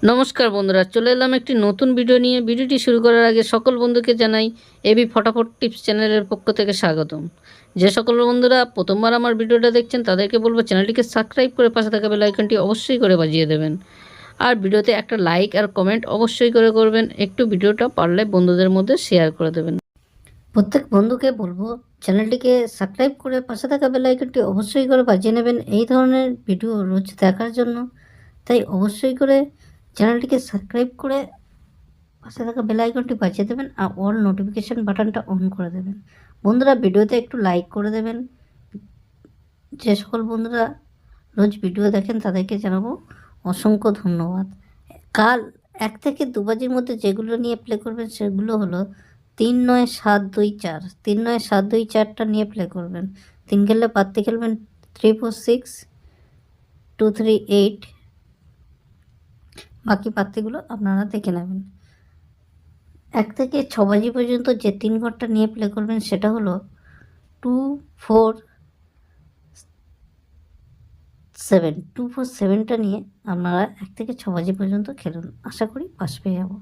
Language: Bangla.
নমস্কার বন্ধুরা, চলে এলাম একটি নতুন ভিডিও নিয়ে। ভিডিওটি শুরু করার আগে সকল বন্ধুকে জানাই এবি ফটাফট টিপস চ্যানেলের পক্ষ থেকে স্বাগতম। যে সকল বন্ধুরা প্রথমবার আমার ভিডিওটা দেখছেন তাদেরকে বলবো চ্যানেলটিকে সাবস্ক্রাইব করে পাশে থাকা বেল আইকনটি অবশ্যই করে বাজিয়ে দেবেন। আর ভিডিওতে একটা লাইক আর কমেন্ট অবশ্যই করে করবেন। একটু ভিডিওটা পারলে বন্ধুদের মধ্যে শেয়ার করে দেবেন। প্রত্যেক বন্ধুকে বলবো চ্যানেলটিকে সাবস্ক্রাইব করে পাশে থাকা বেল আইকনটি অবশ্যই করে বাজিয়ে নেবেন এই ধরনের ভিডিও রোজ দেখার জন্য। তাই অবশ্যই করে চ্যানেলটিকে সাবস্ক্রাইব করে পাশে থাকা বেল আইকনটি বাজিয়ে দেবেন আর অল নোটিফিকেশান বাটনটা অন করে দেবেন। বন্ধুরা ভিডিওতে একটু লাইক করে দেবেন। যে সকল বন্ধুরা রোজ ভিডিও দেখেন তাদেরকে জানাবো অসংখ্য ধন্যবাদ। কাল 1 থেকে 2 বাজির মধ্যে যেগুলো নিয়ে প্লে করবেন সেগুলো হলো 3-9-7-2-4, 3-9-7-2-4টা নিয়ে প্লে করবেন। 3 খেললে পাত্তি খেলবেন 3-4-6-2-3-8, বাকি পাত্তিগুলো আপনারা দেখে নেবেন। 1 থেকে 6 বাজি পর্যন্ত যে 3 ঘরটা নিয়ে প্লে করবেন সেটা হলো 2-4-7, 2-4-7টা নিয়ে আপনারা 1 থেকে 6 বাজি পর্যন্ত খেলুন। আশা করি পাস পেয়ে যাব।